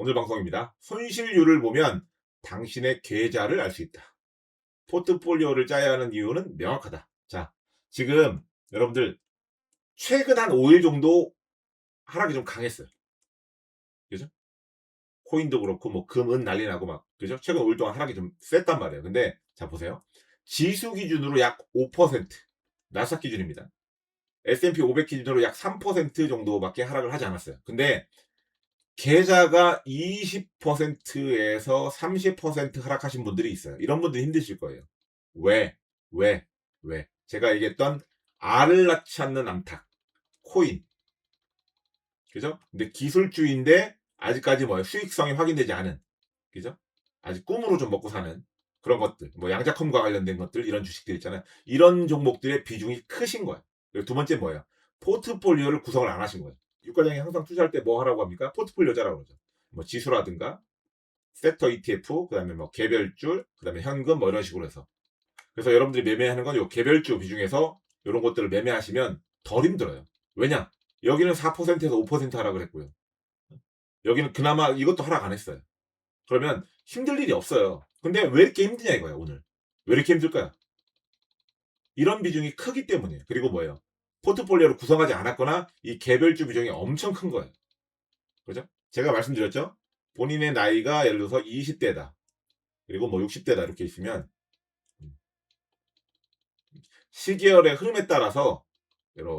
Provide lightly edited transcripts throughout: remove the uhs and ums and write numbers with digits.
오늘 방송입니다. 손실률을 보면 당신의 계좌를 알 수 있다. 포트폴리오를 짜야 하는 이유는 명확하다. 자, 지금 여러분들 최근 한 5일 정도 하락이 좀 강했어요. 그죠? 코인도 그렇고 뭐 금, 은 난리 나고 막 그죠? 최근 5일 동안 하락이 좀 셌단 말이에요. 근데 자 보세요. 지수 기준으로 약 5%, 나스닥 기준입니다. S&P 500 기준으로 약 3% 정도밖에 하락을 하지 않았어요. 근데 계좌가 20%에서 30% 하락하신 분들이 있어요. 이런 분들이 힘드실 거예요. 왜? 왜? 왜? 제가 얘기했던 알을 낳지 않는 암탉, 코인. 그죠? 근데 기술주인데 아직까지 뭐예요? 수익성이 확인되지 않은. 그죠? 아직 꿈으로 좀 먹고 사는 그런 것들. 뭐 양자컴과 관련된 것들, 이런 주식들 있잖아요. 이런 종목들의 비중이 크신 거예요. 그리고 두 번째 뭐예요? 포트폴리오를 구성을 안 하신 거예요. 유가장이 항상 투자할 때 뭐 하라고 합니까? 포트폴리오 짜라고 그러죠. 뭐 지수라든가 섹터 ETF, 그다음에 뭐 개별주, 그다음에 현금 뭐 이런 식으로 해서. 그래서 여러분들이 매매하는 건 요 개별주 비중에서 이런 것들을 매매하시면 덜 힘들어요. 왜냐? 여기는 4%에서 5% 하락을 했고요. 여기는 그나마 이것도 하락 안 했어요. 그러면 힘들 일이 없어요. 근데 왜 이렇게 힘드냐 이거예요, 오늘. 왜 이렇게 힘들까요? 이런 비중이 크기 때문이에요. 그리고 뭐예요? 포트폴리오를 구성하지 않았거나 이 개별주 비중이 엄청 큰 거예요. 그죠? 제가 말씀드렸죠? 본인의 나이가 예를 들어서 20대다. 그리고 뭐 60대다 이렇게 있으면 시계열의 흐름에 따라서 이렇게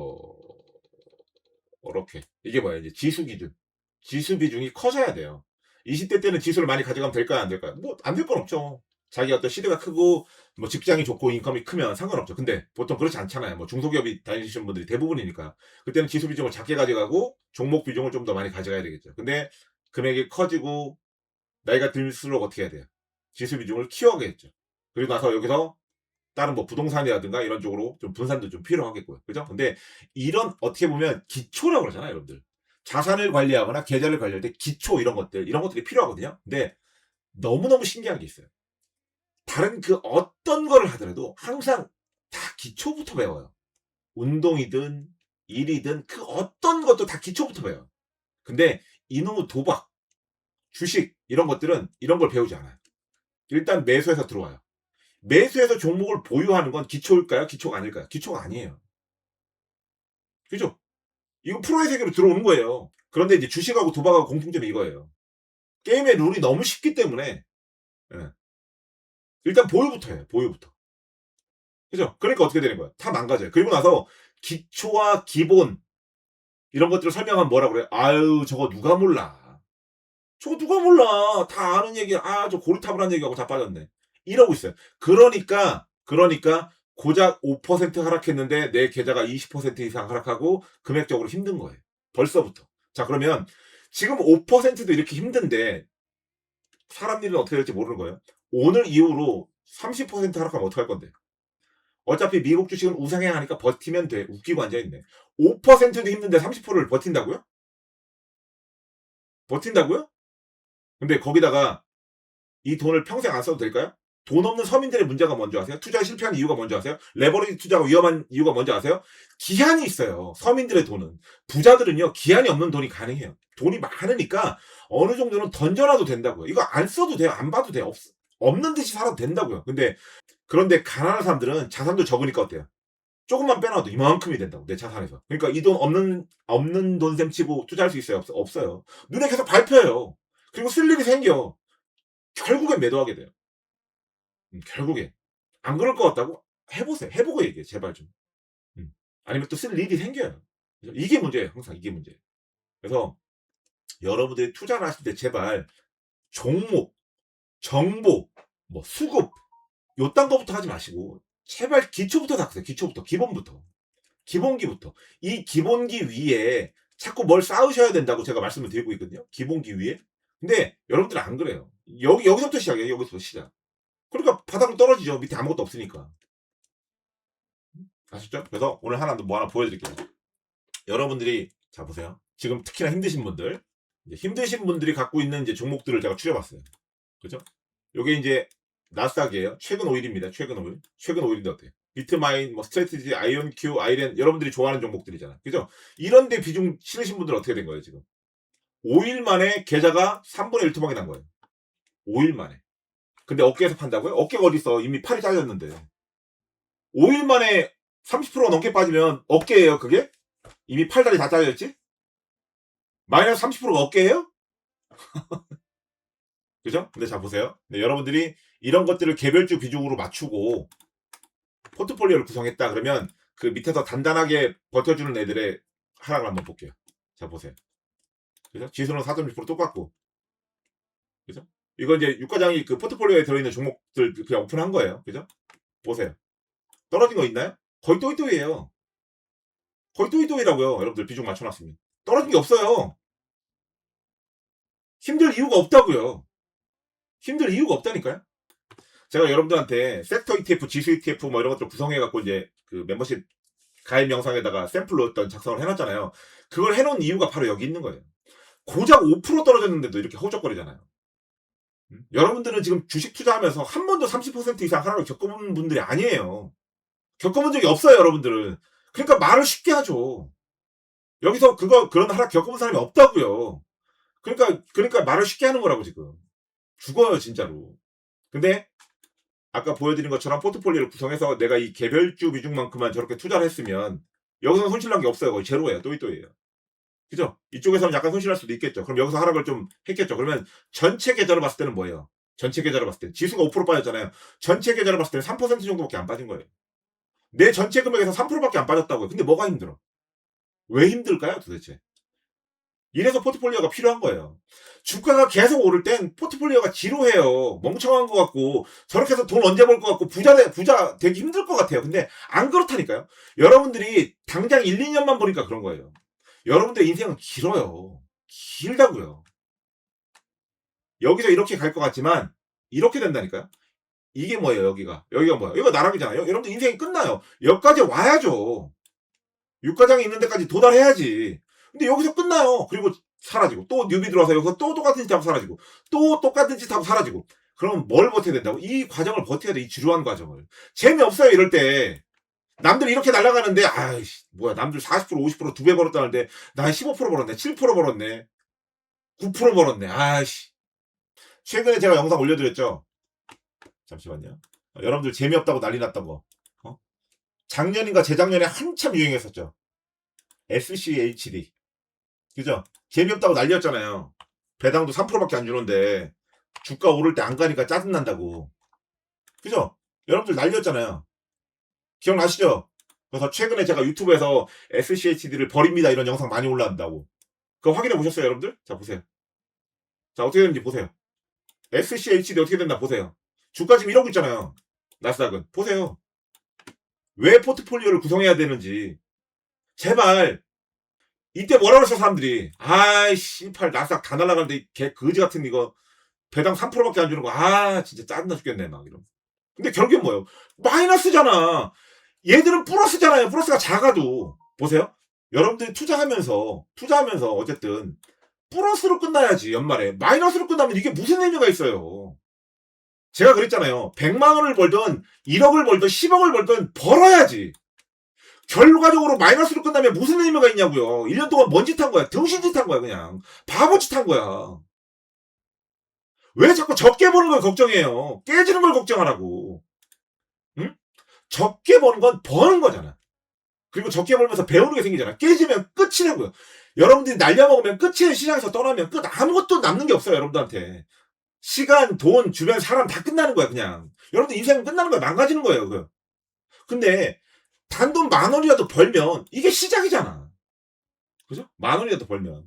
이게 뭐야 이제 지수 기준, 지수 비중이 커져야 돼요. 20대 때는 지수를 많이 가져가면 될까요, 안 될까요? 뭐 안 될 건 없죠. 자기 어떤 시대가 크고 뭐 직장이 좋고 인컴이 크면 상관없죠. 근데 보통 그렇지 않잖아요. 뭐 중소기업이 다니시는 분들이 대부분이니까 그때는 지수 비중을 작게 가져가고 종목 비중을 좀 더 많이 가져가야 되겠죠. 근데 금액이 커지고 나이가 들수록 어떻게 해야 돼요? 지수 비중을 키워야겠죠. 그리고 나서 여기서 다른 뭐 부동산이라든가 이런 쪽으로 좀 분산도 좀 필요하겠고요. 그죠? 근데 이런 어떻게 보면 기초라고 그러잖아요, 여러분들. 자산을 관리하거나 계좌를 관리할 때 기초 이런 것들, 이런 것들이 필요하거든요. 근데 너무너무 신기한 게 있어요. 다른 그 어떤 거를 하더라도 항상 다 기초부터 배워요. 운동이든 일이든 그 어떤 것도 다 기초부터 배워요. 근데 이놈의 도박, 주식 이런 것들은 이런 걸 배우지 않아요. 일단 매수해서 들어와요. 매수해서 종목을 보유하는 건 기초일까요? 기초가 아닐까요? 기초가 아니에요. 그죠? 이거 프로의 세계로 들어오는 거예요. 그런데 이제 주식하고 도박하고 공통점이 이거예요. 게임의 룰이 너무 쉽기 때문에 예. 일단 보유부터 해요. 보유부터. 그죠? 그러니까 어떻게 되는 거야? 다 망가져요. 그리고 나서 기초와 기본 이런 것들을 설명하면 뭐라 그래요? 아유 저거 누가 몰라. 저거 누가 몰라. 다 아는 얘기야. 아 저 고리타분한 얘기하고 다 빠졌네. 이러고 있어요. 그러니까 고작 5% 하락했는데 내 계좌가 20% 이상 하락하고 금액적으로 힘든 거예요. 벌써부터. 자 그러면 지금 5%도 이렇게 힘든데 사람 일은 어떻게 될지 모르는 거예요. 오늘 이후로 30% 하락하면 어떡할 건데. 어차피 미국 주식은 우상향 하니까 버티면 돼. 웃기고 앉아있네. 5%도 힘든데 30%를 버틴다고요? 버틴다고요? 근데 거기다가 이 돈을 평생 안 써도 될까요? 돈 없는 서민들의 문제가 뭔지 아세요? 투자에 실패한 이유가 뭔지 아세요? 레버리지 투자가 위험한 이유가 뭔지 아세요? 기한이 있어요. 서민들의 돈은. 부자들은요, 기한이 없는 돈이 가능해요. 돈이 많으니까 어느 정도는 던져놔도 된다고요. 이거 안 써도 돼요. 안 봐도 돼요. 없는 듯이 살아도 된다고요. 그런데 가난한 사람들은 자산도 적으니까 어때요? 조금만 빼놔도 이만큼이 된다고, 내 자산에서. 그러니까 이 돈 없는 돈 셈 치고 투자할 수 있어요? 없어요. 눈에 계속 밟혀요. 그리고 쓸 일이 생겨. 결국엔 매도하게 돼요. 결국에. 안 그럴 것 같다고? 해보세요. 해보고 얘기해, 제발 좀. 아니면 또 쓸 일이 생겨요. 이게 문제예요. 항상 이게 문제예요. 그래서 여러분들이 투자를 하실 때 제발 종목, 정보, 뭐 수급, 요딴 거부터 하지 마시고 제발 기초부터 닦으세요. 기초부터. 기본부터. 기본기부터. 이 기본기 위에 자꾸 뭘 쌓으셔야 된다고 제가 말씀을 드리고 있거든요. 기본기 위에. 근데 여러분들은 안 그래요. 여기서부터 시작이에요. 여기서부터 시작. 그러니까 바닥으로 떨어지죠. 밑에 아무것도 없으니까. 아셨죠? 그래서 오늘 하나 뭐 하나 보여드릴게요. 여러분들이 자 보세요. 지금 특히나 힘드신 분들, 이제 힘드신 분들이 갖고 있는 이제 종목들을 제가 추려봤어요. 그죠? 요게 이제 나스닥이에요. 최근 5일입니다. 최근 5일. 최근 5일인데 어때요? 비트마인, 뭐 스트래티지, 아이온큐, 아이렌 여러분들이 좋아하는 종목들이잖아. 그죠? 이런데 비중 실으신 분들 어떻게 된 거예요 지금? 5일 만에 계좌가 3분의 1 토막이 난 거예요. 5일 만에. 근데 어깨에서 판다고요? 어깨가 어딨어. 이미 팔이 잘렸는데. 5일 만에 30% 넘게 빠지면 어깨예요, 그게? 이미 팔다리 다 잘렸지? 마이너스 30%가 어깨예요? 그죠? 근데 자 보세요. 네, 여러분들이 이런 것들을 개별주 비중으로 맞추고 포트폴리오를 구성했다 그러면 그 밑에서 단단하게 버텨주는 애들의 하락을 한번 볼게요. 자 보세요. 그죠? 지수는 4.6% 똑같고. 그죠? 이거 이제 유과장이 그 포트폴리오에 들어있는 종목들 그냥 오픈한 거예요. 그죠? 보세요. 떨어진 거 있나요? 거의 또이또이예요. 거의 또이또이라고요. 여러분들 비중 맞춰놨으면. 떨어진 게 없어요. 힘들 이유가 없다고요. 힘들 이유가 없다니까요. 제가 여러분들한테 섹터 ETF, 지수 ETF 뭐 이런 것들 구성해갖고 이제 그 멤버십 가입 영상에다가 샘플로 어떤 작성을 해놨잖아요. 그걸 해놓은 이유가 바로 여기 있는 거예요. 고작 5% 떨어졌는데도 이렇게 허우적거리잖아요. 여러분들은 지금 주식 투자하면서 한 번도 30% 이상 하락을 겪어본 분들이 아니에요. 겪어본 적이 없어요, 여러분들은. 그러니까 말을 쉽게 하죠. 여기서 그런 하락 겪어본 사람이 없다고요. 그러니까 말을 쉽게 하는 거라고 지금. 죽어요, 진짜로. 근데 아까 보여드린 것처럼 포트폴리오를 구성해서 내가 이 개별주 비중만큼만 저렇게 투자를 했으면 여기서는 손실난 게 없어요. 거의 제로예요. 또이또이예요. 그죠? 이쪽에서는 약간 손실할 수도 있겠죠. 그럼 여기서 하락을 좀 했겠죠. 그러면 전체 계좌를 봤을 때는 뭐예요? 전체 계좌를 봤을 때 지수가 5% 빠졌잖아요. 전체 계좌를 봤을 때는 3% 정도밖에 안 빠진 거예요. 내 전체 금액에서 3%밖에 안 빠졌다고요. 근데 뭐가 힘들어? 왜 힘들까요, 도대체? 이래서 포트폴리오가 필요한 거예요. 주가가 계속 오를 땐 포트폴리오가 지루해요. 멍청한 것 같고 저렇게 해서 돈 언제 벌 것 같고 부자 되기 힘들 것 같아요. 근데 안 그렇다니까요. 여러분들이 당장 1, 2년만 보니까 그런 거예요. 여러분들 인생은 길어요. 길다고요. 여기서 이렇게 갈 것 같지만 이렇게 된다니까요. 이게 뭐예요, 여기가? 여기가 뭐야? 여기가 나락이잖아요. 여러분들 인생이 끝나요. 여기까지 와야죠. 육가장이 있는 데까지 도달해야지. 근데 여기서 끝나요. 그리고 사라지고 또 뉴비 들어와서 여기서 또 똑같은 짓 하고 사라지고 또 똑같은 짓 하고 사라지고. 그럼 뭘 버텨야 된다고? 이 과정을 버텨야 돼. 이 지루한 과정을. 재미없어요, 이럴 때. 남들 이렇게 날아가는데 아이씨 뭐야 남들 40% 50% 두 배 벌었다는데 나 15% 벌었네 7% 벌었네 9% 벌었네 아이씨. 최근에 제가 영상 올려드렸죠. 잠시만요. 여러분들 재미없다고 난리 났던 거. 작년인가 재작년에 한참 유행했었죠. SCHD. 그죠? 재미없다고 난리였잖아요. 배당도 3%밖에 안 주는데 주가 오를 때 안 가니까 짜증난다고. 그죠? 여러분들 난리였잖아요. 기억나시죠? 그래서 최근에 제가 유튜브에서 SCHD를 버립니다 이런 영상 많이 올라온다고. 그거 확인해 보셨어요, 여러분들? 자, 보세요. 자, 어떻게 되는지 보세요. SCHD 어떻게 됐나 보세요. 주가 지금 이러고 있잖아요. 나스닥은. 보세요. 왜 포트폴리오를 구성해야 되는지. 제발. 이때 뭐라 그랬어, 사람들이. 아이씨, 팔 나스닥 다 날아가는데 개 거지 같은 이거 배당 3%밖에 안 주는 거. 아, 진짜 짜증나 죽겠네, 막 이러면. 근데 결국엔 뭐예요? 마이너스잖아. 얘들은 플러스잖아요. 플러스가 작아도. 보세요. 여러분들이 투자하면서 어쨌든 플러스로 끝나야지, 연말에. 마이너스로 끝나면 이게 무슨 의미가 있어요. 제가 그랬잖아요. 100만 원을 벌든 1억을 벌든 10억을 벌든 벌어야지. 결과적으로 마이너스로 끝나면 무슨 의미가 있냐고요. 1년 동안 뭔 짓 한 거야. 등신짓 한 거야, 그냥. 바보짓 한 거야. 왜 자꾸 적게 버는 걸 걱정해요. 깨지는 걸 걱정하라고. 응? 적게 버는 건 버는 거잖아. 그리고 적게 벌면서 배우는 게 생기잖아. 깨지면 끝이라고요. 여러분들이 날려먹으면 끝이에요. 시장에서 떠나면 끝. 아무것도 남는 게 없어요, 여러분들한테. 시간, 돈, 주변 사람 다 끝나는 거야, 그냥. 여러분들 인생은 끝나는 거야. 망가지는 거예요, 그거. 근데 단돈 10,000원이라도 벌면 이게 시작이잖아. 그죠? 10,000원이라도 벌면.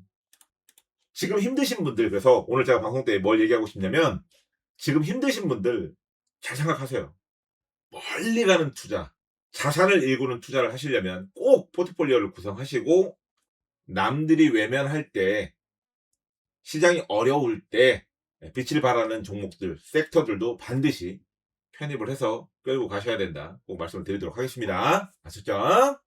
지금 힘드신 분들, 그래서 오늘 제가 방송 때 뭘 얘기하고 싶냐면 지금 힘드신 분들 잘 생각하세요. 멀리 가는 투자, 자산을 일구는 투자를 하시려면 꼭 포트폴리오를 구성하시고 남들이 외면할 때, 시장이 어려울 때 빛을 발하는 종목들, 섹터들도 반드시 편입을 해서 끌고 가셔야 된다. 꼭 말씀을 드리도록 하겠습니다. 아셨죠?